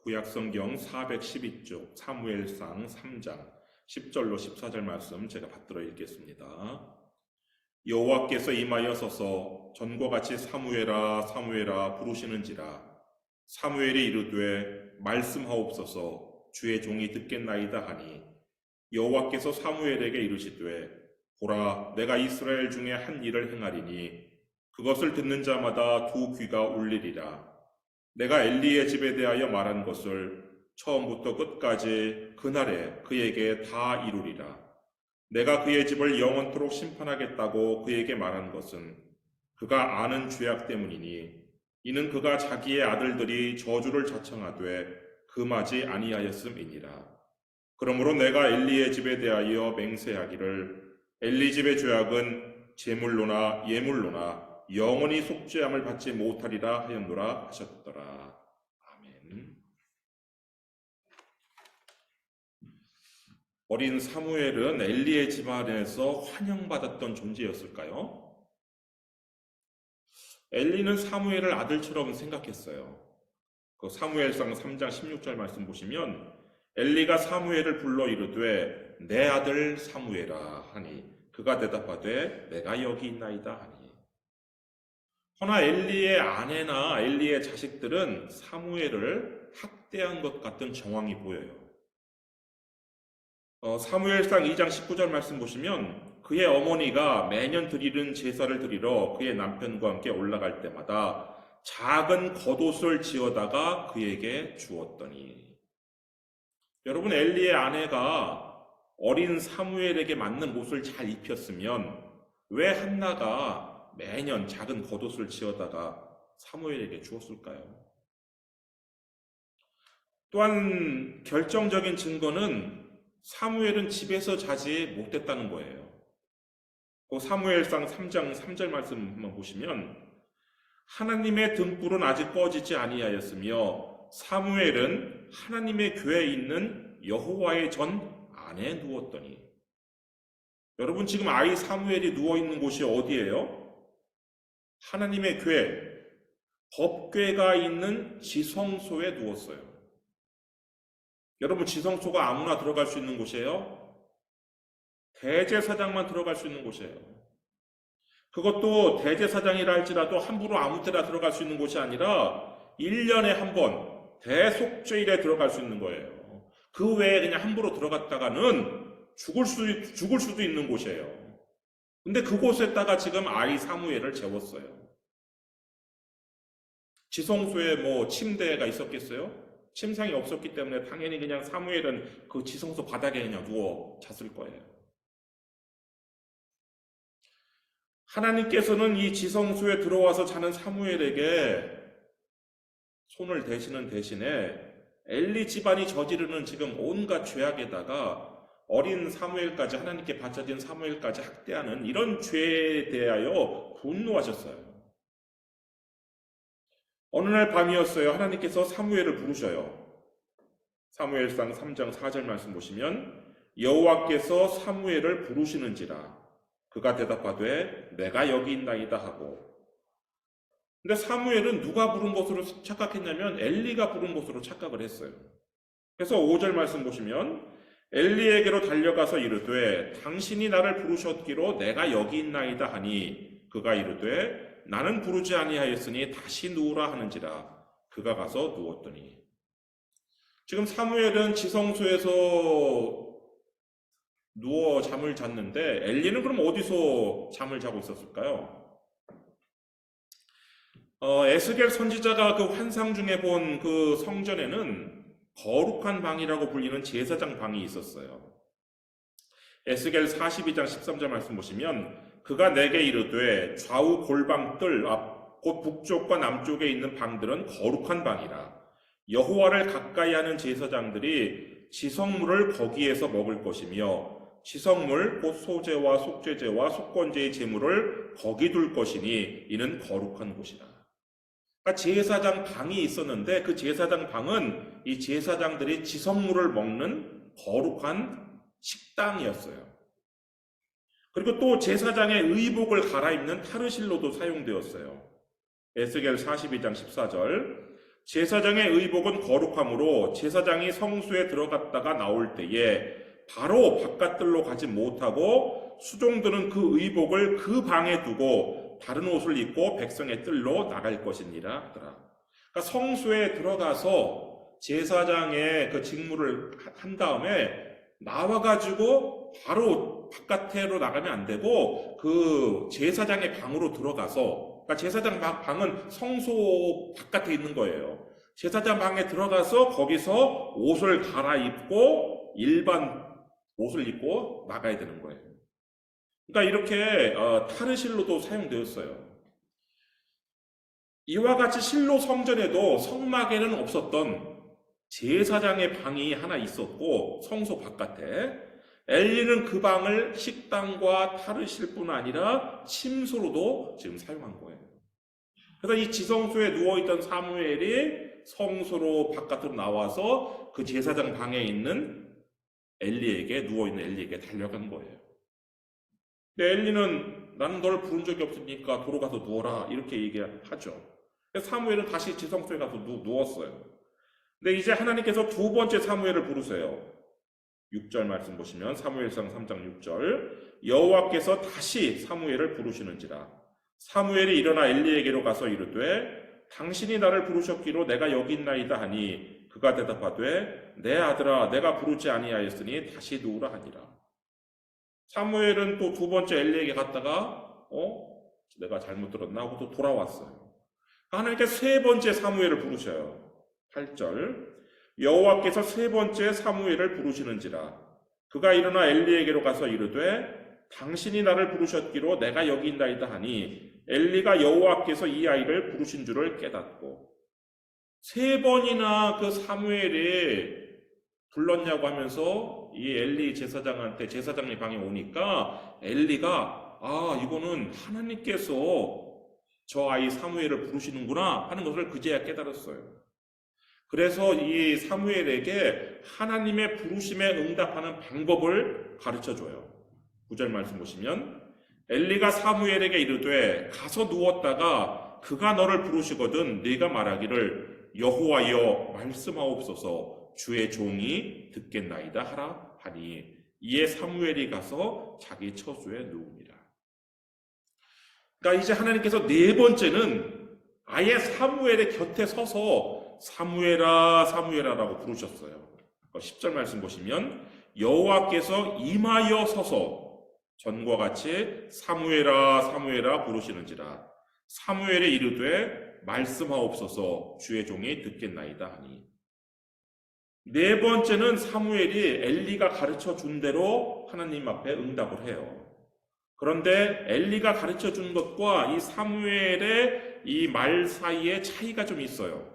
구약성경 412쪽 사무엘상 3장 10절로 14절 말씀 제가 받들어 읽겠습니다. 여호와께서 임하여서서 전과 같이 사무엘아 사무엘아 부르시는지라. 사무엘이 이르되 말씀하옵소서 주의 종이 듣겠나이다 하니, 여호와께서 사무엘에게 이르시되 보라 내가 이스라엘 중에 한 일을 행하리니 그것을 듣는 자마다 두 귀가 울리리라. 내가 엘리의 집에 대하여 말한 것을 처음부터 끝까지 그날에 그에게 다 이루리라. 내가 그의 집을 영원토록 심판하겠다고 그에게 말한 것은 그가 아는 죄악 때문이니, 이는 그가 자기의 아들들이 저주를 자청하되 금하지 아니하였음이니라. 그러므로 내가 엘리의 집에 대하여 맹세하기를 엘리 집의 죄악은 제물로나 예물로나 영원히 속죄함을 받지 못하리라 하였노라 하셨더라. 아멘. 어린 사무엘은 엘리의 집안에서 환영받았던 존재였을까요? 엘리는 사무엘을 아들처럼 생각했어요. 그 사무엘상 3장 16절 말씀 보시면 엘리가 사무엘을 불러 이르되 내 아들 사무엘아 하니, 그가 대답하되 내가 여기 있나이다 하니. 허나 엘리의 아내나 엘리의 자식들은 사무엘을 학대한 것 같은 정황이 보여요. 사무엘상 2장 19절 말씀 보시면 그의 어머니가 매년 드리는 제사를 드리러 그의 남편과 함께 올라갈 때마다 작은 겉옷을 지어다가 그에게 주었더니. 여러분, 엘리의 아내가 어린 사무엘에게 맞는 옷을 잘 입혔으면 왜 한나가 매년 작은 겉옷을 지어다가 사무엘에게 주었을까요? 또한 결정적인 증거는 사무엘은 집에서 자지 못했다는 거예요. 그 사무엘상 3장 3절 말씀만 보시면 하나님의 등불은 아직 꺼지지 아니하였으며 사무엘은 하나님의 궤에 있는 여호와의 전 안에 누웠더니. 여러분, 지금 아이 사무엘이 누워있는 곳이 어디예요? 하나님의 궤, 법궤가 있는 지성소에 누웠어요. 여러분, 지성소가 아무나 들어갈 수 있는 곳이에요? 대제사장만 들어갈 수 있는 곳이에요. 그것도 대제사장이라 할지라도 함부로 아무 때나 들어갈 수 있는 곳이 아니라 1년에 한 번 대속죄일에 들어갈 수 있는 거예요. 그 외에 그냥 함부로 들어갔다가는 죽을 수도 있는 곳이에요. 근데 그곳에다가 지금 아이 사무엘을 재웠어요. 지성소에 뭐 침대가 있었겠어요? 침상이 없었기 때문에 당연히 그냥 사무엘은 그 지성소 바닥에 그냥 누워 잤을 거예요. 하나님께서는 이 지성소에 들어와서 자는 사무엘에게 손을 대시는 대신에 엘리 집안이 저지르는 지금 온갖 죄악에다가 어린 사무엘까지, 하나님께 바쳐진 사무엘까지 학대하는 이런 죄에 대하여 분노하셨어요. 어느 날 밤이었어요. 하나님께서 사무엘을 부르셔요. 사무엘상 3장 4절 말씀 보시면 여호와께서 사무엘을 부르시는지라. 그가 대답하되 내가 여기 있나이다 하고. 근데 사무엘은 누가 부른 것으로 착각했냐면 엘리가 부른 것으로 착각을 했어요. 그래서 5절 말씀 보시면 엘리에게로 달려가서 이르되 당신이 나를 부르셨기로 내가 여기 있나이다 하니, 그가 이르되 나는 부르지 아니하였으니 다시 누우라 하는지라. 그가 가서 누웠더니. 지금 사무엘은 지성소에서 누워 잠을 잤는데 엘리는 그럼 어디서 잠을 자고 있었을까요? 에스겔 선지자가 그 환상 중에 본 그 성전에는 거룩한 방이라고 불리는 제사장 방이 있었어요. 에스겔 42장 13절 말씀 보시면 그가 내게 이르되 좌우 골방 뜰 앞 곧 북쪽과 남쪽에 있는 방들은 거룩한 방이라. 여호와를 가까이 하는 제사장들이 지성물을 거기에서 먹을 것이며 지성물 곧 소제와 속죄제와 속건제의 제물을 거기 둘 것이니 이는 거룩한 곳이라. 그러니까 제사장 방이 있었는데 그 제사장 방은 이 제사장들이 지성물을 먹는 거룩한 식당이었어요. 그리고 또 제사장의 의복을 갈아입는 타르실로도 사용되었어요. 에스겔 42장 14절 제사장의 의복은 거룩함으로 제사장이 성소에 들어갔다가 나올 때에 바로 바깥들로 가지 못하고 수종들은 그 의복을 그 방에 두고 다른 옷을 입고 백성의 뜰로 나갈 것이니라 하더라. 그러니까 성소에 들어가서 제사장의 그 직무를 한 다음에 나와가지고 바로 바깥으로 나가면 안 되고 그 제사장의 방으로 들어가서, 그러니까 제사장 방은 성소 바깥에 있는 거예요. 제사장 방에 들어가서 거기서 옷을 갈아입고 일반 옷을 입고 나가야 되는 거예요. 그러니까 이렇게 타르실로도 사용되었어요. 이와 같이 실로 성전에도 성막에는 없었던 제사장의 방이 하나 있었고 성소 바깥에 엘리는 그 방을 식당과 타르실뿐 아니라 침소로도 지금 사용한 거예요. 그래서 이 지성소에 누워있던 사무엘이 성소로 바깥으로 나와서 그 제사장 방에 있는 엘리에게, 누워있는 엘리에게 달려간 거예요. 근데 엘리는 나는 널 부른 적이 없으니까 도로 가서 누워라 이렇게 얘기하죠. 사무엘은 다시 지성소에 가서 누웠어요. 근데 이제 하나님께서 두 번째 사무엘을 부르세요. 6절 말씀 보시면 사무엘상 3장 6절 여호와께서 다시 사무엘을 부르시는지라 사무엘이 일어나 엘리에게로 가서 이르되 당신이 나를 부르셨기로 내가 여기 있나이다 하니 그가 대답하되 내 아들아 내가 부르지 아니하였으니 다시 누우라 하니라. 사무엘은 또 두 번째 엘리에게 갔다가 내가 잘못 들었나 하고 또 돌아왔어요. 하나님께서 세 번째 사무엘을 부르셔요. 8절 여호와께서 세 번째 사무엘을 부르시는지라 그가 일어나 엘리에게로 가서 이르되 당신이 나를 부르셨기로 내가 여기 있나이다 하니 엘리가 여호와께서 이 아이를 부르신 줄을 깨닫고 세 번이나 그 사무엘이 불렀냐고 하면서 이 엘리 제사장한테 제사장의 방에 오니까 엘리가 이거는 하나님께서 저 아이 사무엘을 부르시는구나 하는 것을 그제야 깨달았어요. 그래서 이 사무엘에게 하나님의 부르심에 응답하는 방법을 가르쳐줘요. 9절 말씀 보시면 엘리가 사무엘에게 이르되 가서 누웠다가 그가 너를 부르시거든 네가 말하기를 여호와여 말씀하옵소서 주의 종이 듣겠나이다 하라 하니 이에 사무엘이 가서 자기 처소에 누우니라. 그러니까 이제 하나님께서 네 번째는 아예 사무엘의 곁에 서서 사무엘아 사무엘아라고 부르셨어요. 10절 말씀 보시면 여호와께서 임하여 서서 전과 같이 사무엘아 사무엘아 부르시는지라 사무엘이 이르되 말씀하옵소서 주의 종이 듣겠나이다 하니 네 번째는 사무엘이 엘리가 가르쳐 준 대로 하나님 앞에 응답을 해요. 그런데 엘리가 가르쳐 준 것과 이 사무엘의 이 말 사이에 차이가 좀 있어요.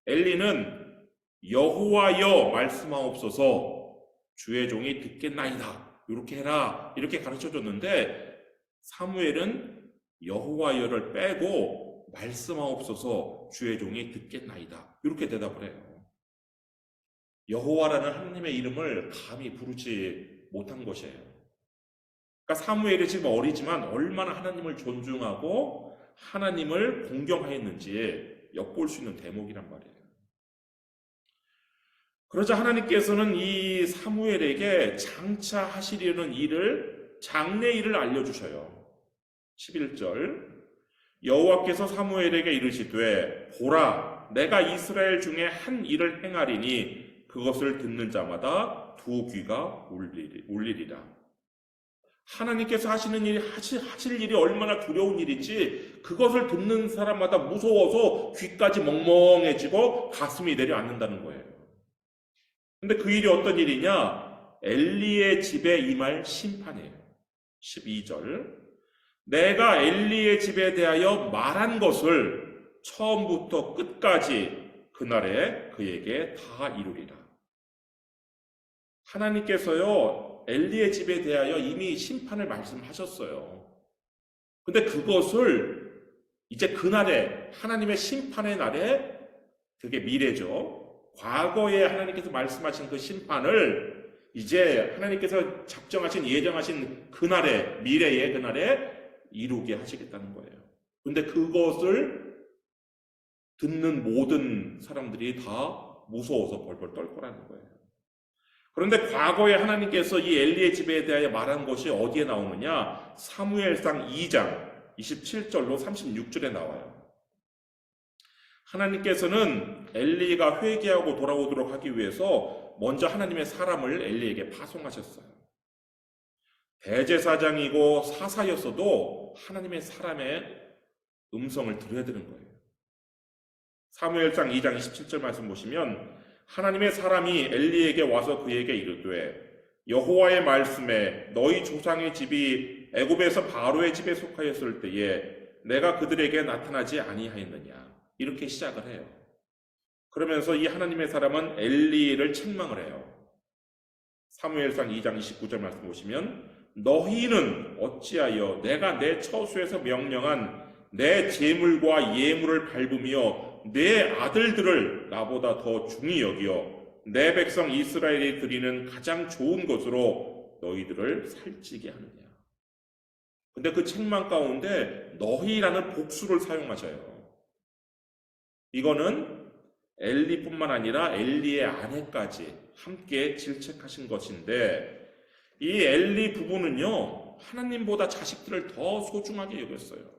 엘리는 여호와여 말씀하옵소서 주의 종이 듣겠나이다 이렇게 해라 이렇게 가르쳐 줬는데 사무엘은 여호와여를 빼고 말씀하옵소서 주의 종이 듣겠나이다 이렇게 대답을 해요. 여호와라는 하나님의 이름을 감히 부르지 못한 것이에요. 그러니까 사무엘이 지금 어리지만 얼마나 하나님을 존중하고 하나님을 공경하였는지 엿볼 수 있는 대목이란 말이에요. 그러자 하나님께서는 이 사무엘에게 장차 하시려는 일을 장래 일을 알려주셔요. 11절 여호와께서 사무엘에게 이르시되 보라 내가 이스라엘 중에 한 일을 행하리니 그것을 듣는 자마다 두 귀가 울리리라. 하나님께서 하시는 일이 하실 일이 얼마나 두려운 일인지 그것을 듣는 사람마다 무서워서 귀까지 멍멍해지고 가슴이 내려앉는다는 거예요. 근데 그 일이 어떤 일이냐? 엘리의 집에 임할 심판이에요. 12절 내가 엘리의 집에 대하여 말한 것을 처음부터 끝까지 그날에 그에게 다 이루리라. 하나님께서요 엘리의 집에 대하여 이미 심판을 말씀하셨어요. 근데 그것을 이제 그날에 하나님의 심판의 날에 그게 미래죠. 과거에 하나님께서 말씀하신 그 심판을 이제 하나님께서 작정하신 예정하신 그날에 미래의 그날에 이루게 하시겠다는 거예요. 근데 그것을 듣는 모든 사람들이 다 무서워서 벌벌 떨 거라는 거예요. 그런데 과거에 하나님께서 이 엘리의 집에 대하여 말한 것이 어디에 나오느냐? 사무엘상 2장 27절로 36절에 나와요. 하나님께서는 엘리가 회개하고 돌아오도록 하기 위해서 먼저 하나님의 사람을 엘리에게 파송하셨어요. 대제사장이고 사사였어도 하나님의 사람의 음성을 들어야 되는 거예요. 사무엘상 2장 27절 말씀 보시면 하나님의 사람이 엘리에게 와서 그에게 이르되 여호와의 말씀에 너희 조상의 집이 애굽에서 바로의 집에 속하였을 때에 내가 그들에게 나타나지 아니하였느냐, 이렇게 시작을 해요. 그러면서 이 하나님의 사람은 엘리를 책망을 해요. 사무엘상 2장 29절 말씀 보시면 너희는 어찌하여 내가 내 처소에서 명령한 내 제물과 예물을 밟으며 내 아들들을 나보다 더 중히 여기어 내 백성 이스라엘이 드리는 가장 좋은 것으로 너희들을 살찌게 하느냐. 근데 그 책망 가운데 너희라는 복수를 사용하셔요. 이거는 엘리뿐만 아니라 엘리의 아내까지 함께 질책하신 것인데, 이 엘리 부부는요 하나님보다 자식들을 더 소중하게 여겼어요.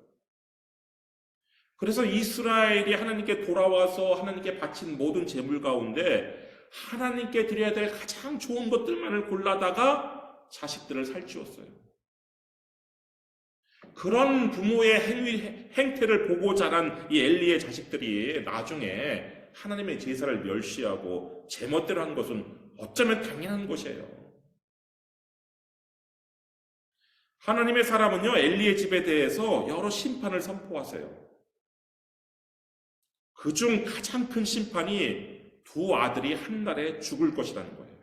그래서 이스라엘이 하나님께 돌아와서 하나님께 바친 모든 제물 가운데 하나님께 드려야 될 가장 좋은 것들만을 골라다가 자식들을 살찌웠어요. 그런 부모의 행태를 보고 자란 이 엘리의 자식들이 나중에 하나님의 제사를 멸시하고 제멋대로 한 것은 어쩌면 당연한 것이에요. 하나님의 사람은요 엘리의 집에 대해서 여러 심판을 선포하세요. 그중 가장 큰 심판이 두 아들이 한날에 죽을 것이라는 거예요.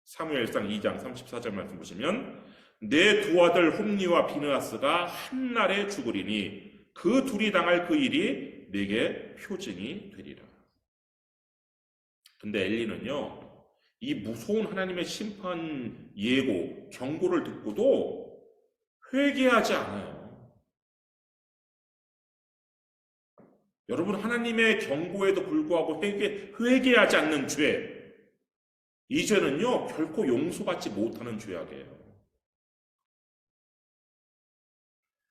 사무엘상 2장 34절 말씀 보시면 내 두 아들 홈니와 비느하스가 한날에 죽으리니 그 둘이 당할 그 일이 내게 표징이 되리라. 근데 엘리는요 이 무서운 하나님의 심판 예고 경고를 듣고도 회개하지 않아요. 여러분, 하나님의 경고에도 불구하고 회개하지 않는 죄, 이 죄는요 결코 용서받지 못하는 죄악이에요.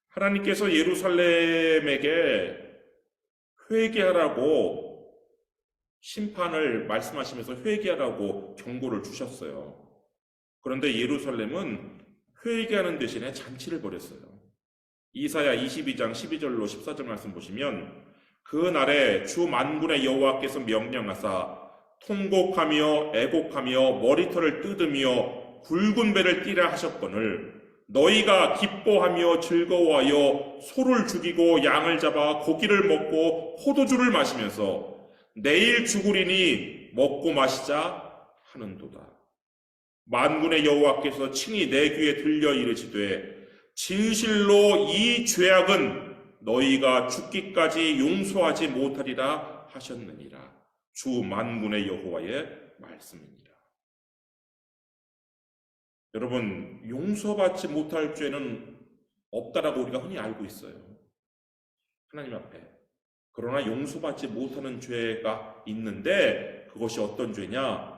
하나님께서 예루살렘에게 회개하라고 심판을 말씀하시면서 회개하라고 경고를 주셨어요. 그런데 예루살렘은 회개하는 대신에 잔치를 벌였어요. 이사야 22장 12절로 14절 말씀 보시면 그 날에 주 만군의 여호와께서 명령하사 통곡하며 애곡하며 머리털을 뜯으며 굵은 배를 띠라 하셨거늘 너희가 기뻐하며 즐거워하여 소를 죽이고 양을 잡아 고기를 먹고 포도주를 마시면서 내일 죽으리니 먹고 마시자 하는도다. 만군의 여호와께서 친히 내 귀에 들려 이르시되 진실로 이 죄악은 너희가 죽기까지 용서하지 못하리라 하셨느니라. 주 만군의 여호와의 말씀입니다. 여러분, 용서받지 못할 죄는 없다라고 우리가 흔히 알고 있어요. 하나님 앞에. 그러나 용서받지 못하는 죄가 있는데 그것이 어떤 죄냐?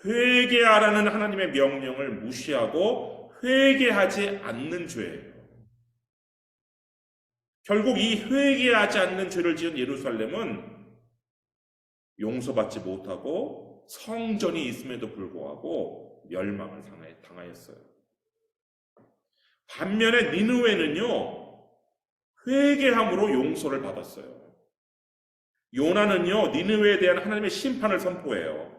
회개하라는 하나님의 명령을 무시하고 회개하지 않는 죄예요. 결국 이 회개하지 않는 죄를 지은 예루살렘은 용서받지 못하고 성전이 있음에도 불구하고 멸망을 당하였어요. 반면에 니느웨는요 회개함으로 용서를 받았어요. 요나는요 니느웨에 대한 하나님의 심판을 선포해요.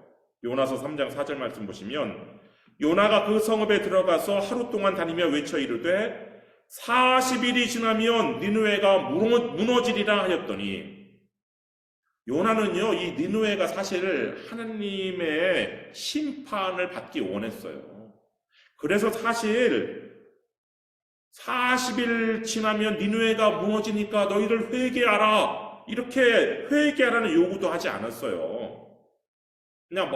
요나서 3장 4절 말씀 보시면 요나가 그 성읍에 들어가서 하루 동안 다니며 외쳐 이르되 40일이 지나면 니느웨가 무너지리라 하였더니, 요나는요 이 니느웨가 사실 하나님의 심판을 받기 원했어요. 그래서 사실 40일 지나면 니느웨가 무너지니까 너희들 회개하라, 이렇게 회개하라는 요구도 하지 않았어요. 그냥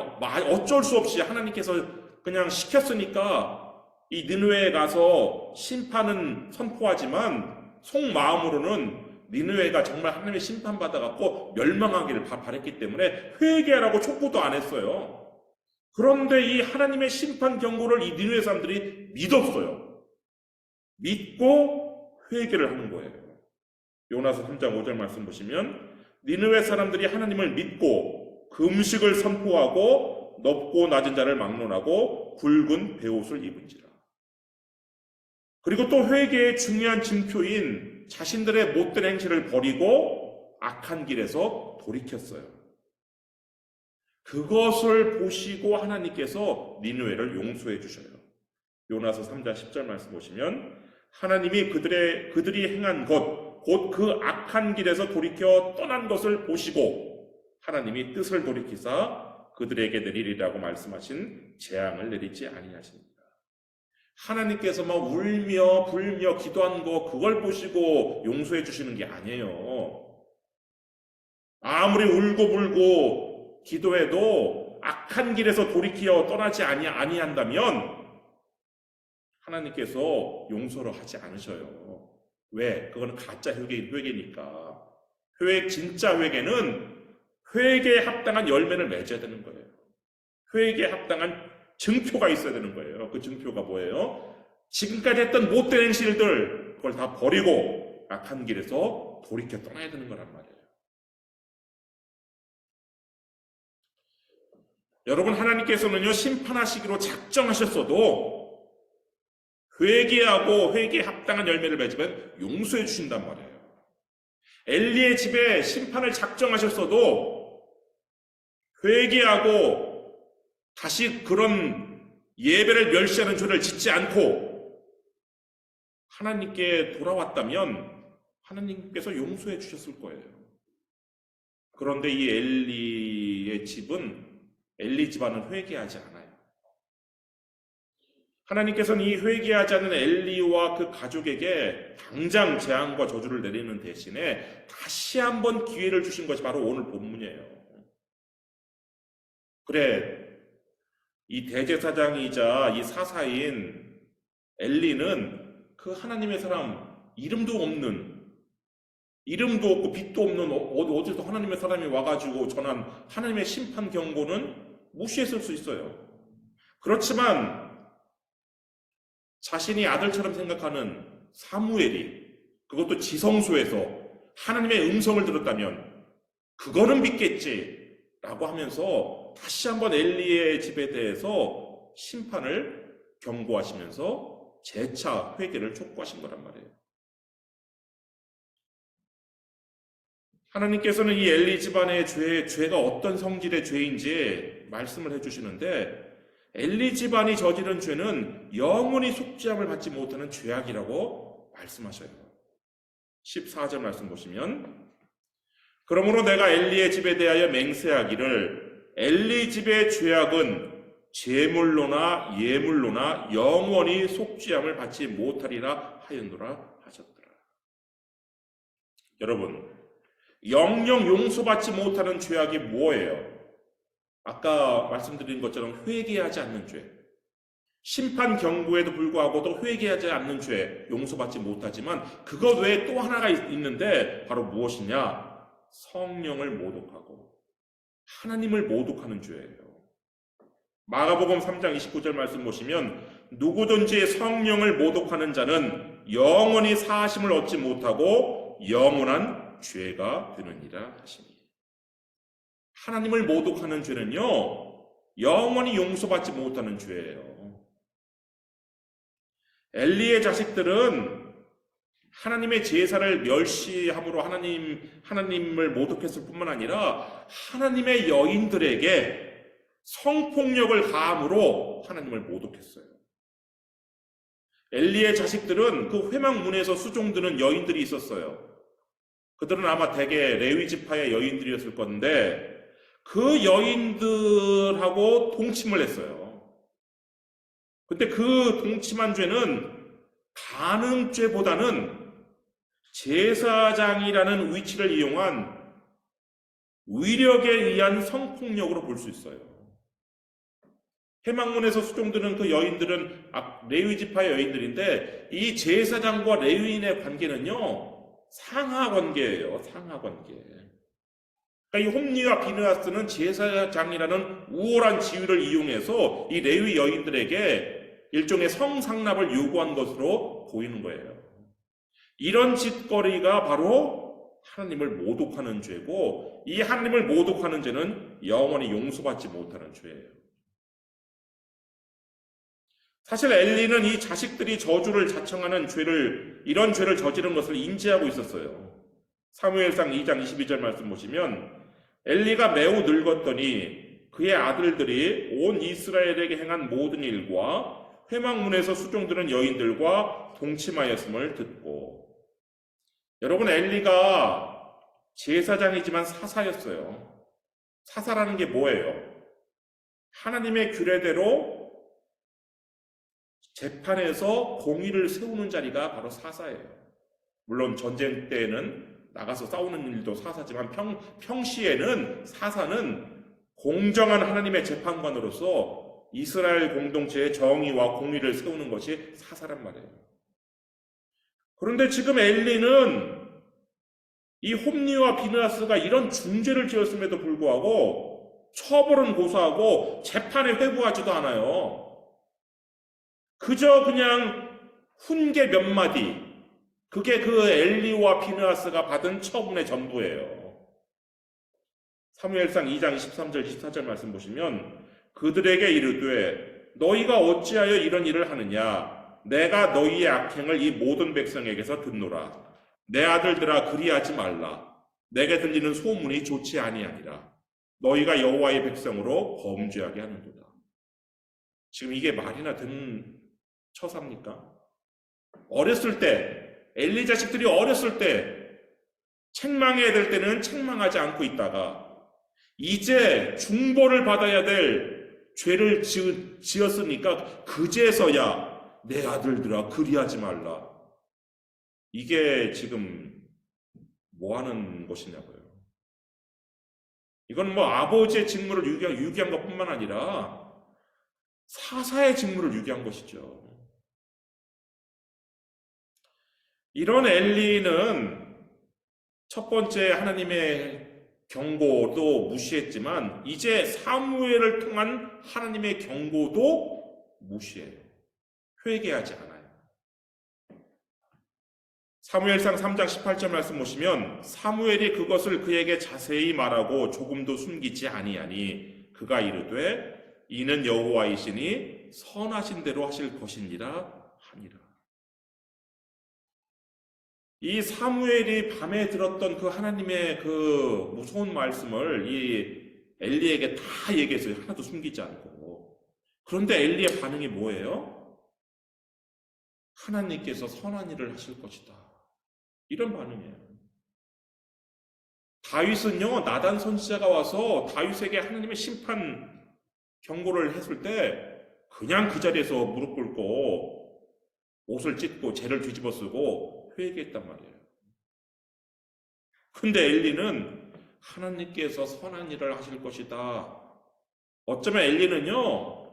어쩔 수 없이 하나님께서 그냥 시켰으니까 이 니느웨에 가서 심판은 선포하지만 속마음으로는 니느웨가 정말 하나님의 심판받아갖고 멸망하기를 바랬기 때문에 회개하라고 촉구도 안 했어요. 그런데 이 하나님의 심판 경고를 이 니느웨 사람들이 믿었어요. 믿고 회개를 하는 거예요. 요나서 3장 5절 말씀 보시면 니느웨 사람들이 하나님을 믿고 금식을 선포하고 높고 낮은 자를 막론하고 굵은 베옷을 입은지라. 그리고 또 회개의 중요한 징표인 자신들의 못된 행실을 버리고 악한 길에서 돌이켰어요. 그것을 보시고 하나님께서 니느웨를 용서해 주셔요. 요나서 3장 10절 말씀 보시면 하나님이 그들이 행한 것 곧 그 악한 길에서 돌이켜 떠난 것을 보시고 하나님이 뜻을 돌이키사 그들에게 내리리라고 말씀하신 재앙을 내리지 아니하십니다. 하나님께서 막 울며 불며 기도한 거 그걸 보시고 용서해 주시는 게 아니에요. 아무리 울고 불고 기도해도 악한 길에서 돌이켜 떠나지 아니한다면 하나님께서 용서를 하지 않으셔요. 왜? 그건 가짜 회개니까. 진짜 회개는 회개에 합당한 열매를 맺어야 되는 거예요. 회개에 합당한 증표가 있어야 되는 거예요. 그 증표가 뭐예요? 지금까지 했던 못된 행실들 그걸 다 버리고 악한 길에서 돌이켜 떠나야 되는 거란 말이에요. 여러분, 하나님께서는요 심판하시기로 작정하셨어도 회개하고 회개에 합당한 열매를 맺으면 용서해 주신단 말이에요. 엘리의 집에 심판을 작정하셨어도 회개하고 다시 그런 예배를 멸시하는 죄를 짓지 않고 하나님께 돌아왔다면 하나님께서 용서해 주셨을 거예요. 그런데 이 엘리 집안은 회개하지 않아요. 하나님께서는 이 회개하지 않는 엘리와 그 가족에게 당장 재앙과 저주를 내리는 대신에 다시 한번 기회를 주신 것이 바로 오늘 본문이에요. 그래, 이 대제사장이자 이 사사인 엘리는 그 하나님의 사람, 이름도 없고 빛도 없는 어디서 하나님의 사람이 와가지고 전한 하나님의 심판 경고는 무시했을 수 있어요. 그렇지만 자신이 아들처럼 생각하는 사무엘이 그것도 지성소에서 하나님의 음성을 들었다면 그거는 믿겠지라고 하면서 다시 한번 엘리의 집에 대해서 심판을 경고하시면서 재차 회개를 촉구하신 거란 말이에요. 하나님께서는 이 엘리 집안의 죄가 어떤 성질의 죄인지 말씀을 해주시는데 엘리 집안이 저지른 죄는 영원히 속죄함을 받지 못하는 죄악이라고 말씀하셔요. 14절 말씀 보시면 그러므로 내가 엘리의 집에 대하여 맹세하기를 엘리 집의 죄악은 제물로나 예물로나 영원히 속죄함을 받지 못하리라 하였노라 하셨더라. 여러분, 영영 용서받지 못하는 죄악이 뭐예요? 아까 말씀드린 것처럼 회개하지 않는 죄. 심판 경고에도 불구하고도 회개하지 않는 죄, 용서받지 못하지만 그것 외에 또 하나가 있는데 바로 무엇이냐? 성령을 모독하고 하나님을 모독하는 죄예요. 마가복음 3장 29절 말씀 보시면 누구든지 성령을 모독하는 자는 영원히 사하심을 얻지 못하고 영원한 죄가 되느니라 하시니. 하나님을 모독하는 죄는요, 영원히 용서받지 못하는 죄예요. 엘리의 자식들은 하나님의 제사를 멸시함으로 하나님을 모독했을 뿐만 아니라 하나님의 여인들에게 성폭력을 가함으로 하나님을 모독했어요. 엘리의 자식들은 그 회막문에서 수종드는 여인들이 있었어요. 그들은 아마 대개 레위 지파의 여인들이었을 건데 그 여인들하고 동침을 했어요. 근데 그 동침한 죄는 간음죄보다는 제사장이라는 위치를 이용한 위력에 의한 성폭력으로 볼 수 있어요. 회막문에서 수종드는 그 여인들은 레위 지파의 여인들인데 이 제사장과 레위인의 관계는요, 상하 관계예요. 상하 관계. 그러니까 이 홈리와 비느하스는 제사장이라는 우월한 지위를 이용해서 이 레위 여인들에게 일종의 성상납을 요구한 것으로 보이는 거예요. 이런 짓거리가 바로 하나님을 모독하는 죄고, 이 하나님을 모독하는 죄는 영원히 용서받지 못하는 죄예요. 사실 엘리는 이 자식들이 저주를 자청하는 이런 죄를 저지른 것을 인지하고 있었어요. 사무엘상 2장 22절 말씀 보시면 엘리가 매우 늙었더니 그의 아들들이 온 이스라엘에게 행한 모든 일과 회막문에서 수종드는 여인들과 동침하였음을 듣고. 여러분, 엘리가 제사장이지만 사사였어요. 사사라는 게 뭐예요? 하나님의 규례대로 재판에서 공의를 세우는 자리가 바로 사사예요. 물론 전쟁 때에는 나가서 싸우는 일도 사사지만 평시에는 사사는 공정한 하나님의 재판관으로서 이스라엘 공동체의 정의와 공의를 세우는 것이 사사란 말이에요. 그런데 지금 엘리는 이 홈리와 비느하스가 이런 중죄를 지었음에도 불구하고 처벌은 고소하고 재판에 회부하지도 않아요. 그저 그냥 훈계 몇 마디, 그게 그 엘리와 비느하스가 받은 처분의 전부예요. 사무엘상 2장 23절 24절 말씀 보시면 그들에게 이르되 너희가 어찌하여 이런 일을 하느냐, 내가 너희의 악행을 이 모든 백성에게서 듣노라. 내 아들들아, 그리하지 말라. 내게 들리는 소문이 좋지 아니하니라. 너희가 여호와의 백성으로 범죄하게 하는도다. 지금 이게 말이나 되는 처사입니까? 어렸을 때, 엘리 자식들이 어렸을 때 책망해야 될 때는 책망하지 않고 있다가 이제 중보를 받아야 될 죄를 지었으니까 그제서야 내 아들들아 그리하지 말라. 이게 지금 뭐 하는 것이냐고요. 이건 뭐 아버지의 직무를 유기한 것뿐만 아니라 사사의 직무를 유기한 것이죠. 이런 엘리는 첫 번째 하나님의 경고도 무시했지만 이제 사무엘을 통한 하나님의 경고도 무시해요. 회개하지 않아요. 사무엘상 3장 18절 말씀 보시면 사무엘이 그것을 그에게 자세히 말하고 조금도 숨기지 아니하니 그가 이르되 이는 여호와이시니 선하신 대로 하실 것이니라 하니라. 이 사무엘이 밤에 들었던 그 하나님의 그 무서운 말씀을 이 엘리에게 다 얘기했어요. 하나도 숨기지 않고. 그런데 엘리의 반응이 뭐예요? 하나님께서 선한 일을 하실 것이다. 이런 반응이에요. 다윗은요, 나단 선지자가 와서 다윗에게 하나님의 심판 경고를 했을 때 그냥 그 자리에서 무릎 꿇고 옷을 찢고 죄를 뒤집어 쓰고 회개했단 말이에요. 근데 엘리는 하나님께서 선한 일을 하실 것이다. 어쩌면 엘리는요,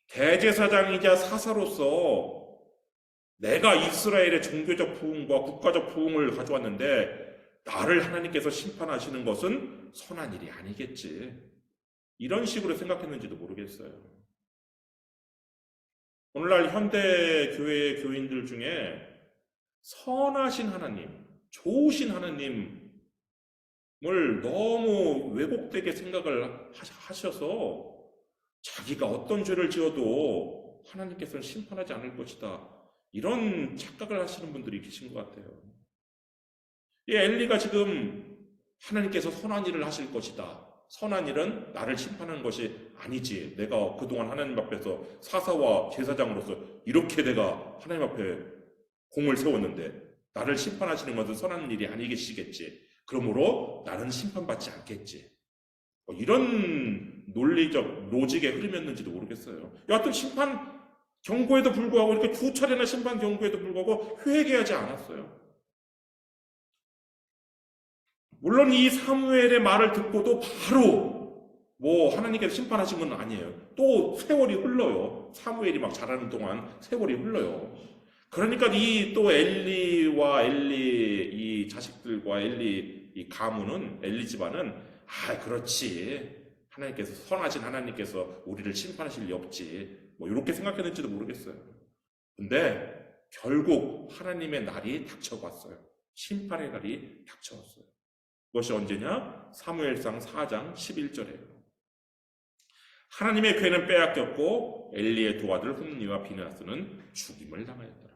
대제사장이자 사사로서 내가 이스라엘의 종교적 부흥과 국가적 부흥을 가져왔는데 나를 하나님께서 심판하시는 것은 선한 일이 아니겠지. 이런 식으로 생각했는지도 모르겠어요. 오늘날 현대 교회의 교인들 중에 선하신 하나님, 좋으신 하나님을 너무 왜곡되게 생각을 하셔서 자기가 어떤 죄를 지어도 하나님께서는 심판하지 않을 것이다. 이런 착각을 하시는 분들이 계신 것 같아요. 이 엘리가 지금 하나님께서 선한 일을 하실 것이다. 선한 일은 나를 심판하는 것이 아니지. 내가 그동안 하나님 앞에서 사사와 제사장으로서 이렇게 내가 하나님 앞에 공을 세웠는데 나를 심판하시는 것은 선한 일이 아니겠지. 그러므로 나는 심판받지 않겠지. 이런 논리적 로직의 흐름이었는지도 모르겠어요. 여하튼 심판 경고에도 불구하고 이렇게 두 차례나 심판 경고에도 불구하고 회개하지 않았어요. 물론 이 사무엘의 말을 듣고도 바로 하나님께서 심판하신 건 아니에요. 또 세월이 흘러요. 사무엘이 막 자라는 동안 세월이 흘러요. 그러니까 이 또 엘리 이 자식들과 엘리 이 가문은 엘리 집안은 그렇지. 하나님께서 선하신 하나님께서 우리를 심판하실 리 없지. 뭐 이렇게 생각했는지도 모르겠어요. 근데 결국 하나님의 날이 닥쳐왔어요. 심판의 날이 닥쳐왔어요. 그것이 언제냐? 사무엘상 4장 11절이에요. 하나님의 괴는 빼앗겼고 엘리의 두 아들 홈니와 비느하스는 죽임을 당하였더라.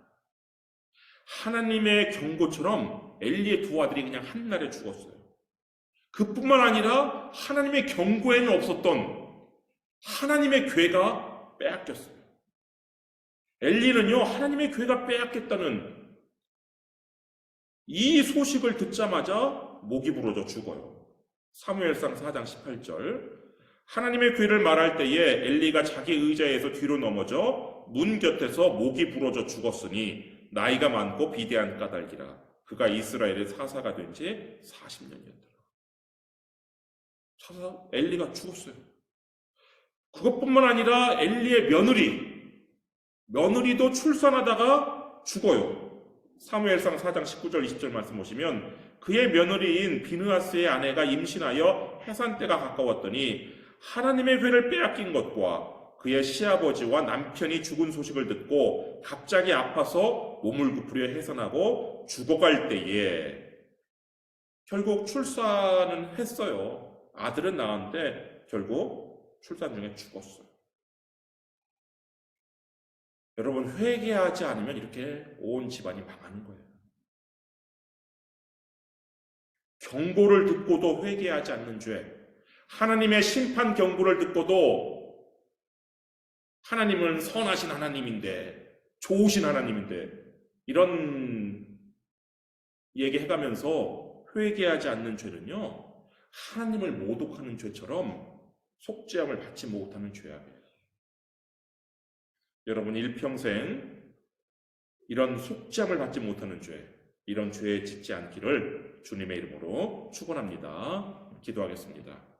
하나님의 경고처럼 엘리의 두 아들이 그냥 한날에 죽었어요. 그뿐만 아니라 하나님의 경고에는 없었던 하나님의 괴가 빼앗겼어요. 엘리는요, 하나님의 괴가 빼앗겼다는 이 소식을 듣자마자 목이 부러져 죽어요. 사무엘상 4장 18절. 하나님의 괴를 말할 때에 엘리가 자기 의자에서 뒤로 넘어져 문 곁에서 목이 부러져 죽었으니 나이가 많고 비대한 까닭이라. 그가 이스라엘의 사사가 된 지 40년이었더라. 사사 엘리가 죽었어요. 그것뿐만 아니라 엘리의 며느리도 출산하다가 죽어요. 사무엘상 4장 19절 20절 말씀 보시면 그의 며느리인 비느하스의 아내가 임신하여 해산 때가 가까웠더니 하나님의 괴를 빼앗긴 것과 그의 시아버지와 남편이 죽은 소식을 듣고 갑자기 아파서 몸을 구부려 해산하고 죽어갈 때에 결국 출산은 했어요. 아들은 낳았는데 결국 출산 중에 죽었어요. 여러분, 회개하지 않으면 이렇게 온 집안이 망하는 거예요. 경고를 듣고도 회개하지 않는 죄, 하나님의 심판 경고를 듣고도 하나님은 선하신 하나님인데, 좋으신 하나님인데 이런 얘기해가면서 회개하지 않는 죄는요, 하나님을 모독하는 죄처럼 속죄함을 받지 못하는 죄악이에요. 여러분, 일평생 이런 속죄함을 받지 못하는 죄, 이런 죄에 짓지 않기를 주님의 이름으로 축원합니다. 기도하겠습니다.